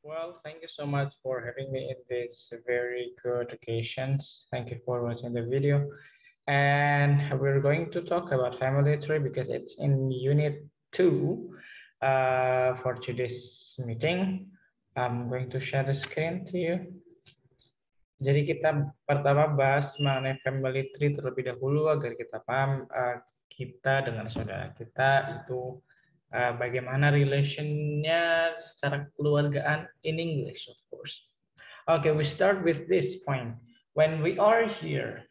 Well, thank you so much for having me in this very good occasions. Thank you for watching the video. And we're going to talk about family tree because it's in unit 2 for today's meeting. I'm going to share the screen to you. Jadi kita pertama bahas mengenai family tree terlebih dahulu agar kita paham kita dengan saudara kita itu bagaimana relationnya secara keluargaan in English, of course. Okay, we start with this point. When we are here,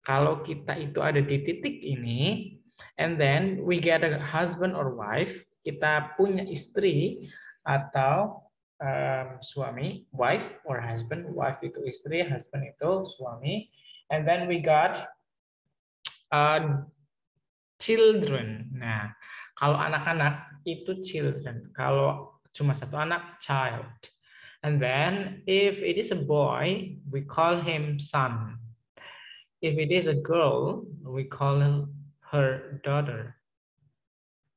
kalau kita itu ada di titik ini, and then we get a husband or wife, kita punya istri atau suami, wife or husband, wife itu istri, husband itu suami, and then we got children. Nah, kalau anak-anak itu children, kalau cuma satu anak, child. And then if it is a boy, we call him son. If it is a girl, we call her daughter.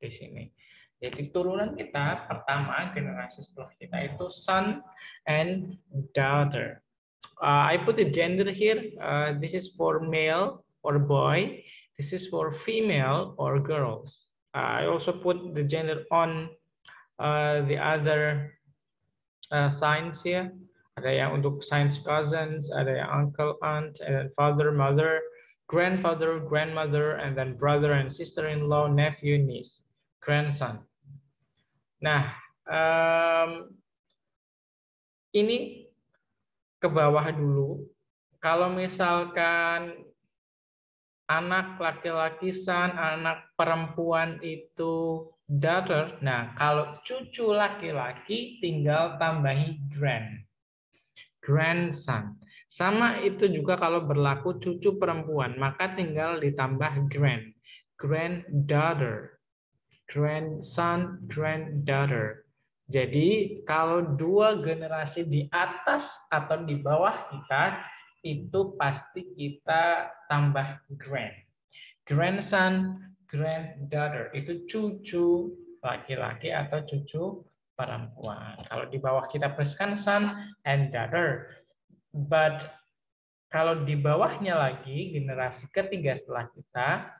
Di sini. Jadi turunan kita pertama generasi setelah kita itu son and daughter. I put the gender here. This is for male or boy. This is for female or girls. I also put the gender on the other signs here. Ada yang untuk signs cousins, ada yang uncle, aunt, and then father, mother, grandfather, grandmother, and then brother and sister-in-law, nephew, niece, grandson. Nah, ini ke bawah dulu. Kalau misalkan anak laki-laki son, anak perempuan itu daughter. Nah, kalau cucu laki-laki tinggal tambahi grandson. Sama itu juga kalau berlaku cucu perempuan, maka tinggal ditambah granddaughter, grandson, granddaughter. Jadi kalau dua generasi di atas atau di bawah kita, itu pasti kita tambah grandson, granddaughter, itu cucu laki-laki atau cucu perempuan. Kalau di bawah kita tuliskan son and daughter. But kalau di bawahnya lagi, generasi ketiga setelah kita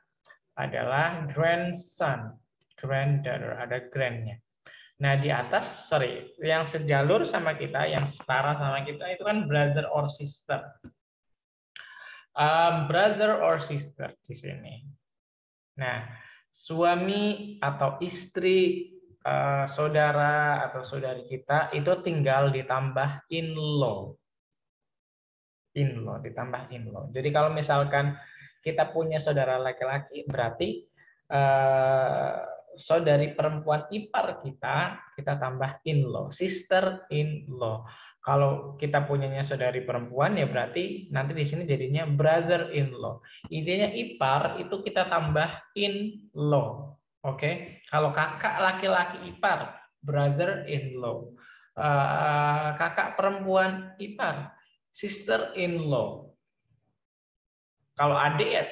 adalah grandson, granddaughter, ada grandnya. Nah, di atas, sorry, yang sejalur sama kita, yang setara sama kita, itu kan brother or sister. Brother or sister di sini. Nah, suami atau istri, saudara atau saudari kita itu tinggal ditambah in-law. In-law, ditambah in-law. Jadi kalau misalkan kita punya saudara laki-laki, berarti saudari perempuan ipar kita tambah in-law, sister in-law. Kalau kita punyanya saudari perempuan ya berarti nanti di sini jadinya brother in-law. Idenya ipar itu kita tambah in-law. Oke. Kalau kakak laki-laki ipar, brother in-law. Kakak perempuan ipar, sister in-law. Kalau adik ya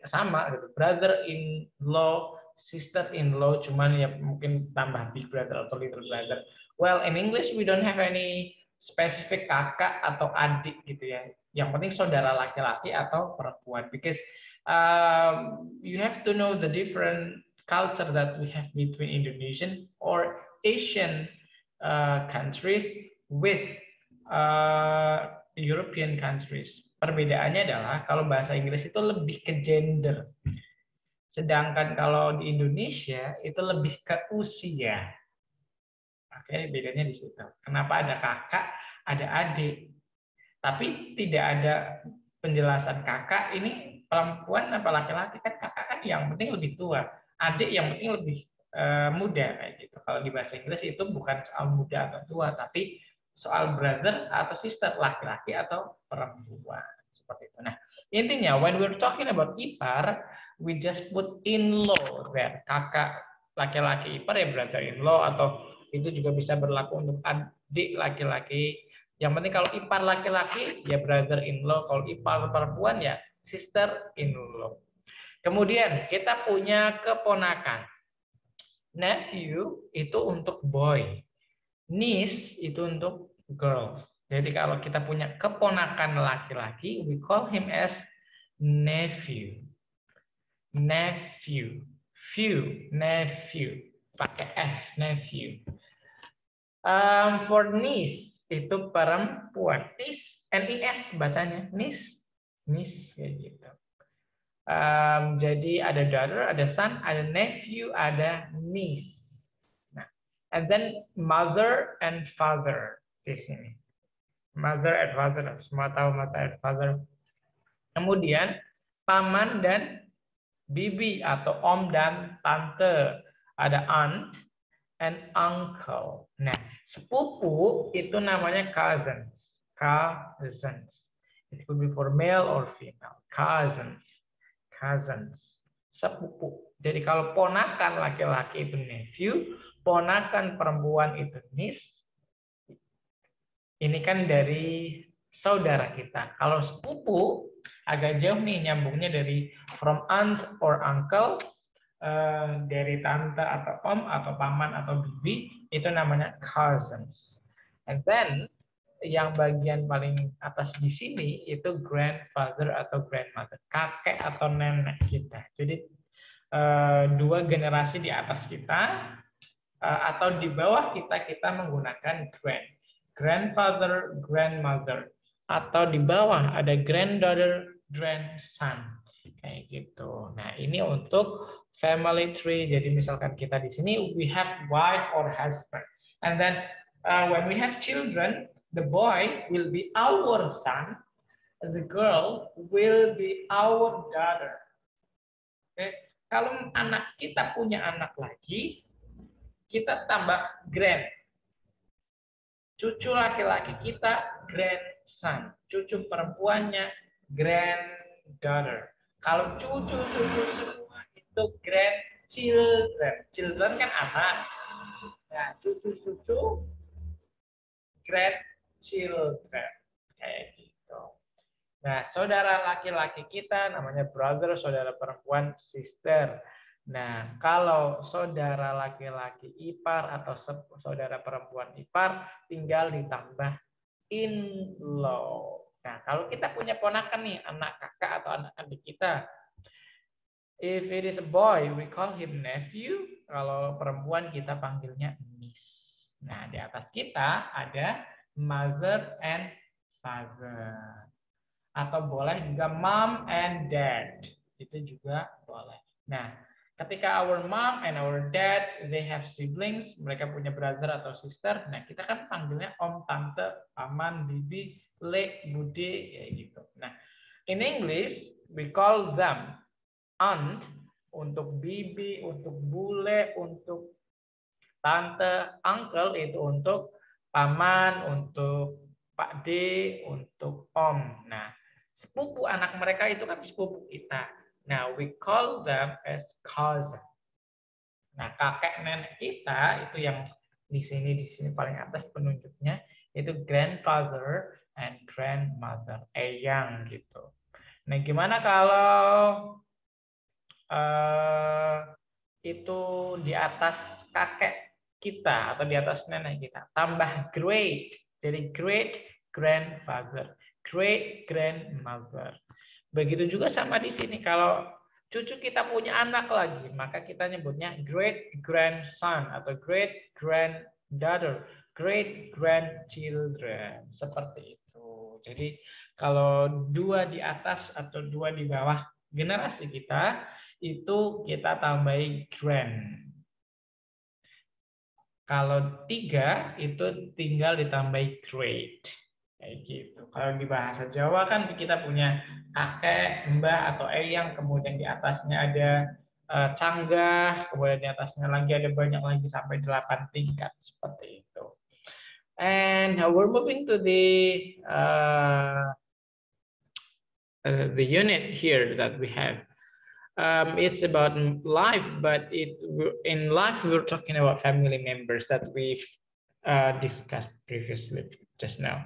sama gitu, brother in-law, sister in-law, cuman ya mungkin tambah big brother atau little brother. Well, in English we don't have any specific kakak atau adik gitu ya. Yang penting saudara laki-laki atau perempuan. Because you have to know the different culture that we have between Indonesian or Asian countries with European countries. Perbedaannya adalah kalau bahasa Inggris itu lebih ke gender. Sedangkan kalau di Indonesia itu lebih ke usia. Oke, bedanya di situ. Kenapa ada kakak, ada adik. Tapi tidak ada penjelasan kakak ini perempuan apa laki-laki, kan kakak kan yang penting lebih tua. Adik yang penting lebih muda kayak gitu. Kalau di bahasa Inggris itu bukan soal muda atau tua, tapi soal brother atau sister, laki-laki atau perempuan, seperti itu. Nah, intinya when we're talking about ipar, we just put in-law there. Kakak laki-laki ipar ya brother in-law, atau itu juga bisa berlaku untuk adik laki-laki. Yang penting kalau ipar laki-laki ya brother in-law, kalau ipar perempuan ya sister in-law. Kemudian kita punya keponakan. Nephew itu untuk boy. Niece itu untuk girls. Jadi kalau kita punya keponakan laki-laki, we call him as nephew. Nephew. Nephew. Pakai F, nephew. For niece itu perempuan. Niece, N-I-S bacanya. Niece. Niece kayak gitu. Jadi ada daughter, ada son, ada nephew, ada niece. Nah, and then mother and father di sini. Mother and father, semua tahu mother and father. Kemudian paman dan bibi atau om dan tante. Ada aunt and uncle. Nah, sepupu itu namanya cousins. Cousins. It could be for male or female. Cousins. Cousins. Sepupu. Jadi kalau ponakan laki-laki itu nephew, ponakan perempuan itu niece. Ini kan dari saudara kita. Kalau sepupu agak jauh nih nyambungnya dari from aunt or uncle, dari tante atau om atau paman atau bibi, itu namanya cousins. And then yang bagian paling atas di sini itu grandfather atau grandmother, kakek atau nenek kita. Jadi dua generasi di atas kita atau di bawah kita menggunakan grandfather, grandmother, atau di bawah ada granddaughter, grandson, kayak gitu. Nah, ini untuk family tree. Jadi misalkan kita di sini we have wife or husband, and then when we have children, the boy will be our son, the girl will be our daughter. Okay? Kalau anak kita punya anak lagi, kita tambah grand. Cucu laki-laki kita grandson, cucu perempuannya granddaughter. Kalau cucu-cucu semua itu grandchildren. Children kan anak. Nah, cucu-cucu grandchildren. Kayak gitu. Nah, saudara laki-laki kita namanya brother, saudara perempuan sister. Nah, kalau saudara laki-laki ipar atau saudara perempuan ipar, tinggal ditambah in-law. Nah, kalau kita punya ponakan nih, anak kakak atau anak adik kita, if it is a boy, we call him nephew. Kalau perempuan, kita panggilnya niece. Nah, di atas kita ada mother and father. Atau boleh juga mom and dad. Itu juga boleh. Nah, ketika our mom and our dad, they have siblings, mereka punya brother atau sister, nah kita kan panggilnya om, tante, paman, bibi, le, bude, ya gitu. Nah, in English, we call them aunt, untuk bibi, untuk bule, untuk tante, uncle itu untuk paman, untuk Pak D, untuk om. Nah, sepupu anak mereka itu kan sepupu kita. Nah, we call them as cousin. Nah, kakek nenek kita itu yang di sini paling atas penunjuknya itu grandfather and grandmother, eyang gitu. Nah, gimana kalau itu di atas kakek kita atau di atas nenek kita, tambah great, jadi great grandfather, great grandmother. Begitu juga sama di sini, kalau cucu kita punya anak lagi, maka kita nyebutnya great grandson atau great granddaughter, great grandchildren, seperti itu. Jadi kalau dua di atas atau dua di bawah generasi kita, itu kita tambahin grand. Kalau 3 itu tinggal ditambahi great. Kayak gitu. Kalau di bahasa Jawa kan kita punya kakek, mbah atau eyang, kemudian di atasnya ada canggah, kemudian di atasnya lagi ada banyak lagi sampai 8 tingkat seperti itu. And we're moving to the unit here that we have. It's about life, but in life we're talking about family members that we've discussed previously just now.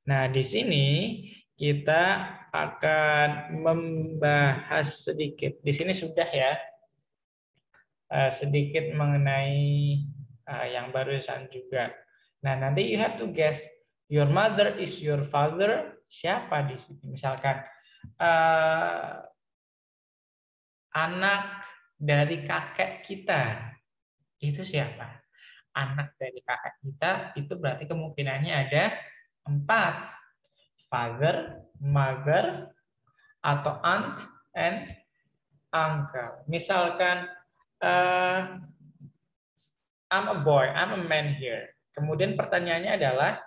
Nah, di sini kita akan membahas sedikit. Di sini sudah ya sedikit mengenai yang barusan juga. Nah, nanti you have to guess your mother is your father. Siapa di sini? Misalkan anak dari kakek kita itu siapa? Anak dari kakek kita itu berarti kemungkinannya ada 4. Father, mother, atau aunt and uncle. Misalkan I'm a boy, I'm a man here. Kemudian pertanyaannya adalah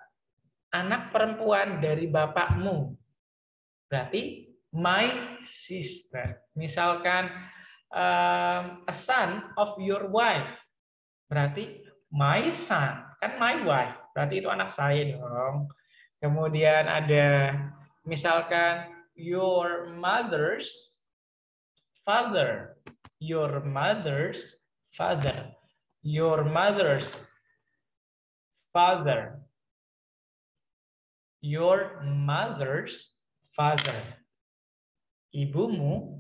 anak perempuan dari bapakmu. Berarti my sister. Misalkan a son of your wife. Berarti my son. Kan my wife. Berarti itu anak saya dong. Kemudian ada misalkan your mother's father. Your mother's father. Your mother's father. Your mother's father. Ibumu.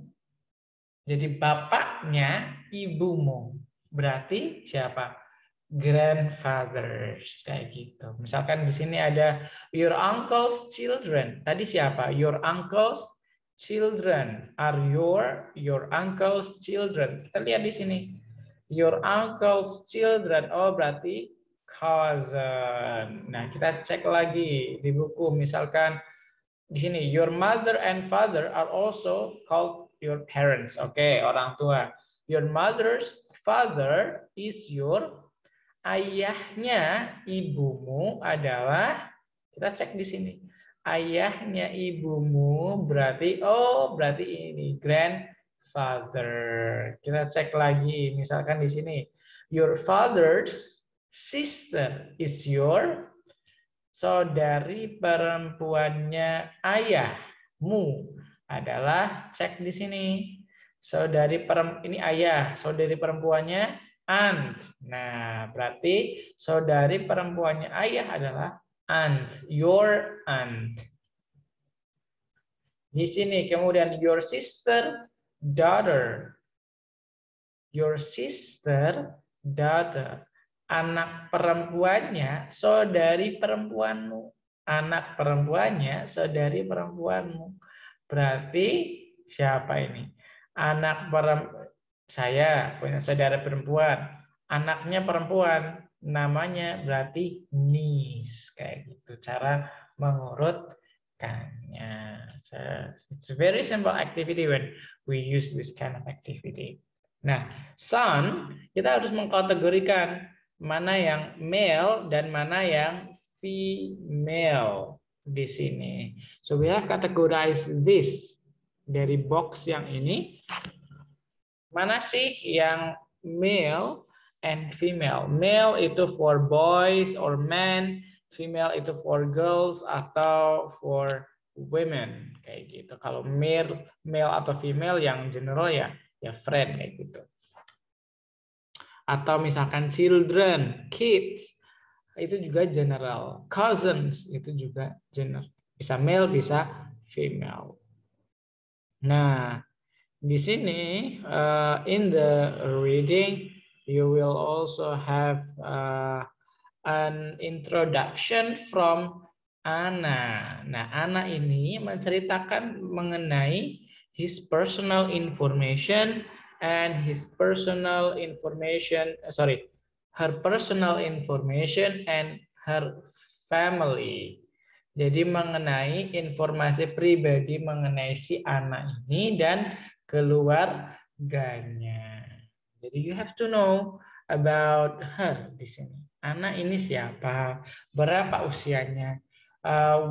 Jadi bapaknya ibumu. Berarti siapa? Grandfathers. Kayak gitu. Misalkan di sini ada your uncle's children. Tadi siapa? Your uncle's children. Are your uncle's children. Kita lihat di sini. Your uncle's children. Oh, berarti cousin. Nah, kita cek lagi di buku. Misalkan di sini, your mother and father are also called your parents. Oke, orang tua. Your mother's father is your ayahnya ibumu adalah, kita cek di sini. Ayahnya ibumu berarti, oh berarti ini grandfather. Kita cek lagi, misalkan di sini. Your father's sister is your saudari perempuannya ayahmu adalah, cek di sini. Ini ayah, saudari perempuannya aunt. Nah, berarti saudari perempuannya ayah adalah aunt, your aunt. Di sini kemudian your sister, daughter. Your sister, daughter. Anak perempuannya, saudari perempuanmu. Anak perempuannya, saudari perempuanmu. Berarti siapa ini? Anak saya punya saudara perempuan. Anaknya perempuan. Namanya berarti niece. Kayak gitu. Cara mengurutkannya. So, it's a very simple activity when we use this kind of activity. Nah, son, kita harus mengkategorikan mana yang male dan mana yang female di sini. So we have categorized this dari box yang ini. Mana sih yang male and female? Male itu for boys or men, female itu for girls atau for women kayak gitu. Kalau male atau female yang general ya friend kayak gitu. Atau misalkan children, kids, itu juga general. Cousins, itu juga general. Bisa male, bisa female. Nah, di sini, in the reading, you will also have an introduction from Anna. Nah, Anna ini menceritakan mengenai his personal information and her personal information and her family. Jadi mengenai informasi pribadi mengenai si Anna ini dan keluarganya. Jadi you have to know about her di sini. Anna ini siapa? Berapa usianya?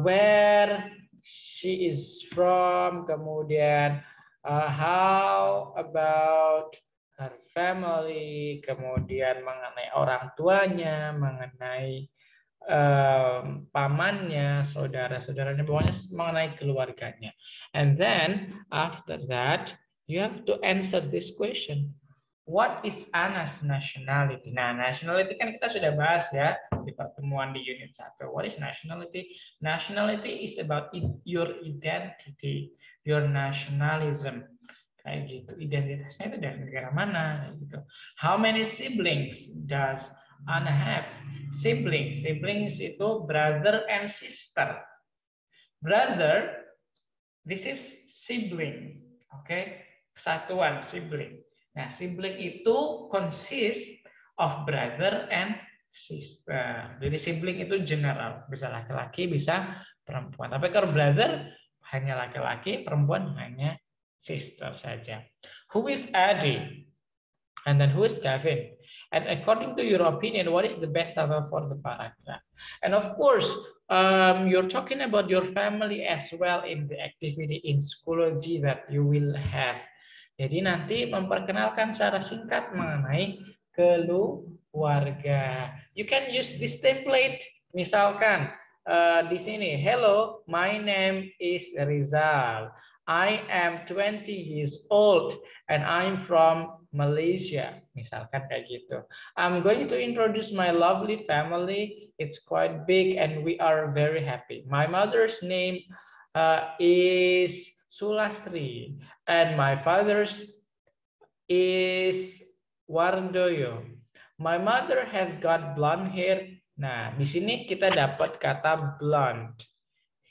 Where she is from? Kemudian how about her family, kemudian mengenai orang tuanya, mengenai pamannya, saudara-saudaranya, pokoknya mengenai keluarganya. And then after that, you have to answer this question. What is Anna's nationality? Nah, nationality kan kita sudah bahas ya di pertemuan di unit 1. What is nationality? Nationality is about your identity, your nationalism. Kayak gitu. Identitasnya itu dari negara mana gitu. How many siblings does and have. Siblings. Siblings itu brother and sister. Brother, this is sibling. Oke, kesatuan sibling. Nah, sibling itu consist of brother and sister. Jadi sibling itu general, bisa laki-laki, bisa perempuan. Tapi kalau brother hanya laki-laki, perempuan hanya sister saja. Who is Adi? And then who is Kevin? And according to your opinion, what is the best title for the paragraph? And of course, you're talking about your family as well in the activity in Schoology that you will have. Jadi nanti memperkenalkan secara singkat mengenai keluarga. You can use this template. Misalkan di sini, hello, my name is Rizal. I am 20 years old and I'm from Malaysia. Misalkan kayak gitu. I'm going to introduce my lovely family. It's quite big and we are very happy. My mother's name is Sulastri and my father's is Wardoyo. My mother has got blonde hair. Nah, di sini kita dapat kata blonde.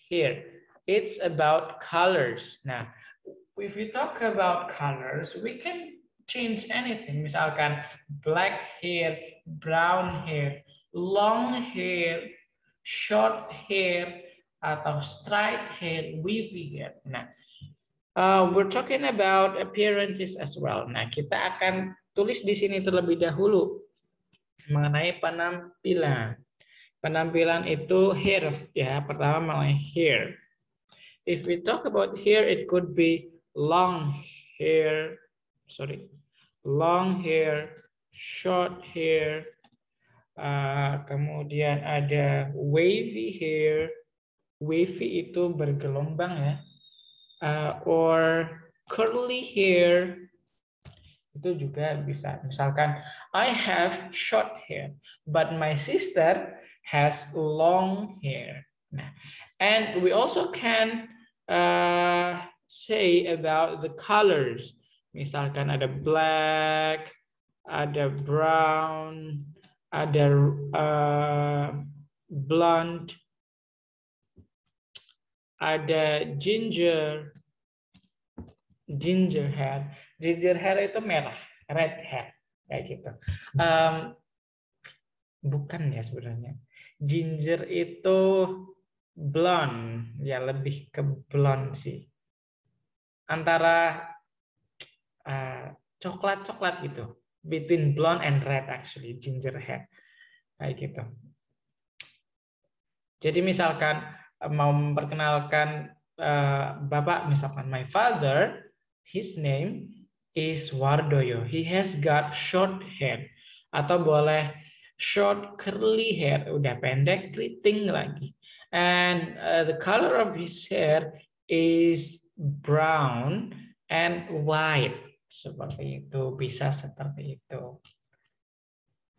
Here, it's about colors. Nah, if we talk about colors, we can change anything. Misalkan black hair, brown hair, long hair, short hair, atau straight hair, wavy hair. Nah, we're talking about appearances as well. Nah, kita akan tulis di sini terlebih dahulu mengenai penampilan. Penampilan itu hair, ya. Pertama mengenai hair. If we talk about hair, it could be long hair, long hair, short hair, kemudian ada wavy hair. Wavy itu bergelombang ya. Or curly hair, itu juga bisa. Misalkan, I have short hair, but my sister has long hair. Nah, and we also can say about the colors. Misalkan ada black, ada brown, ada blonde, ada ginger hair. Ginger hair itu merah, red hair, kayak gitu. Bukan ya sebenarnya. Ginger itu blonde, ya lebih ke blonde sih. Antara coklat-coklat gitu. Between blonde and red actually, ginger hair. Kayak gitu. Jadi misalkan mau memperkenalkan Bapak, misalkan my father, his name is Wardoyo. He has got short hair. Atau boleh short curly hair, udah pendek keriting lagi. And the color of his hair is brown and white. Seperti itu, bisa seperti itu.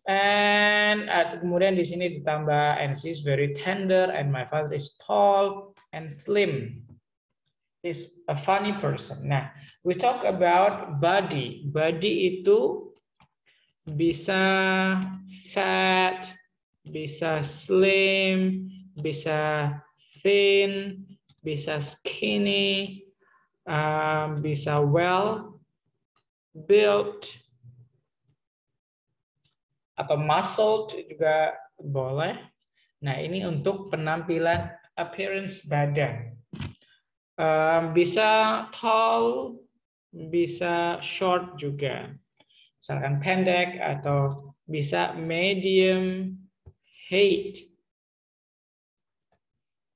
And kemudian di sini ditambah, and she is very tender, and my father is tall and slim. Is a funny person. Nah, we talk about body. Body itu bisa fat, bisa slim, bisa thin, bisa skinny, bisa well built, atau muscled juga boleh. Nah, ini untuk penampilan appearance badan. Bisa tall, bisa short juga. Misalkan pendek atau bisa medium height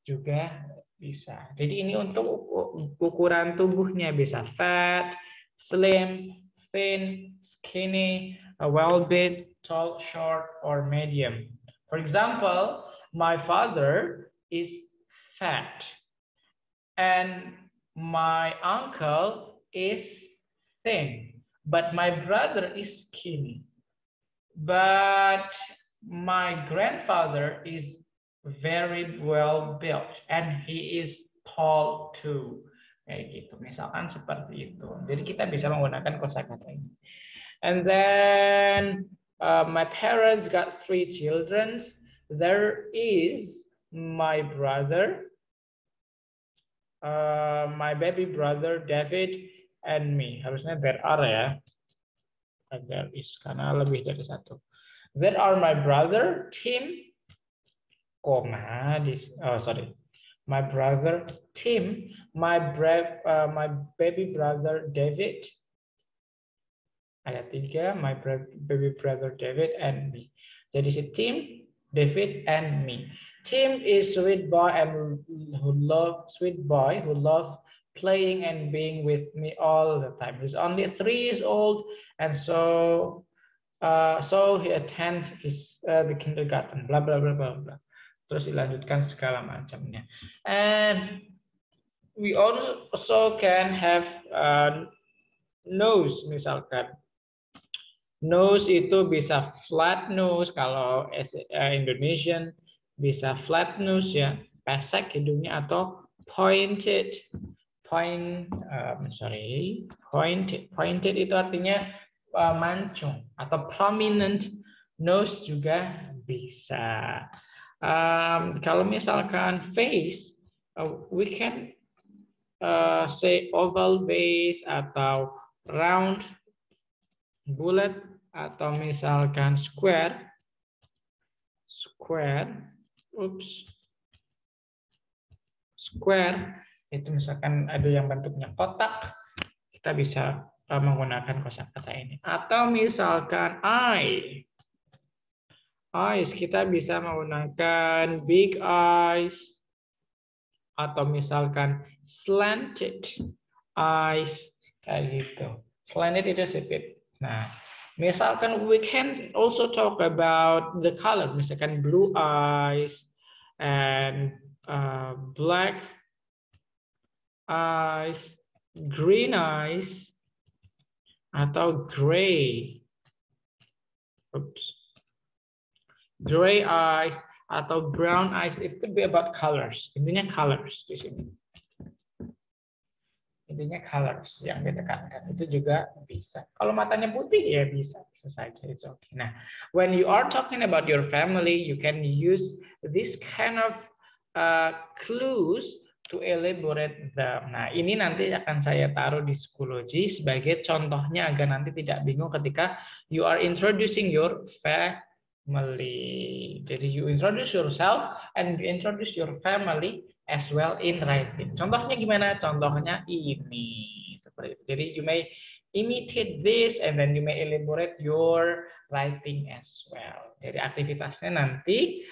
juga bisa. Jadi ini untuk ukuran tubuhnya, bisa fat, slim, thin, skinny, well built, tall, short, or medium. For example, my father is fat and my uncle is thin, but my brother is skinny. But my grandfather is very well built and he is tall too. Kayak gitu. Misalkan seperti itu. Jadi kita bisa menggunakan kosakata ini. And then My parents got 3 children. There is my brother, my baby brother David, and me. Harusnya there are ya. There is karena lebih dari satu. There are my brother Tim, my brother Tim, my baby brother David. Ada 3, my baby brother David and me. Jadi si Tim, David, and me. Tim is sweet boy who love playing and being with me all the time. He's only 3 years old, and so he attends the kindergarten. Blah blah blah blah blah. Terus dilanjutkan segala macamnya. And we also can have nose misalkan. Nose itu bisa flat nose kalau Indonesian, bisa flat nose ya, pesek hidungnya, atau pointed. Pointed itu artinya mancung, atau prominent nose juga bisa. Kalau misalkan face, we can say oval face atau round, bullet, atau misalkan square, itu misalkan ada yang bentuknya kotak, kita bisa menggunakan kosakata ini. Atau misalkan eyes, kita bisa menggunakan big eyes, atau misalkan slanted eyes, kayak gitu. Slanted itu sipit. Nah, misalkan we can also talk about the color, misalkan blue eyes and black eyes, green eyes, atau gray. Gray eyes atau brown eyes. It could be about colors. Intinya colors di sini. Intinya colors yang ditekankan itu juga bisa. Kalau matanya putih ya bisa saja, it's okay. Nah, when you are talking about your family, you can use this kind of clues to elaborate them. Nah, ini nanti akan saya taruh di Schoology sebagai contohnya agar nanti tidak bingung ketika you are introducing your family. Jadi you introduce yourself and you introduce your family as well in writing. Contohnya gimana? Contohnya ini. Seperti itu. Jadi you may imitate this and then you may elaborate your writing as well. Jadi aktivitasnya nanti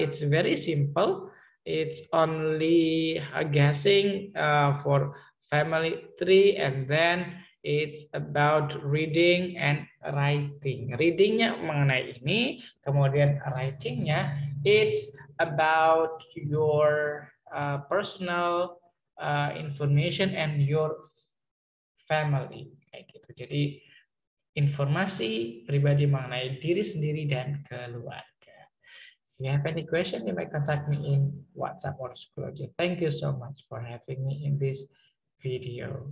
it's very simple. It's only guessing for family tree, and then it's about reading and writing. Readingnya mengenai ini, kemudian writingnya it's about your personal information and your family, kayak gitu. Jadi informasi pribadi mengenai diri sendiri dan keluarga. If you have any question, you may contact me in WhatsApp or Schoology. Thank you so much for having me in this video.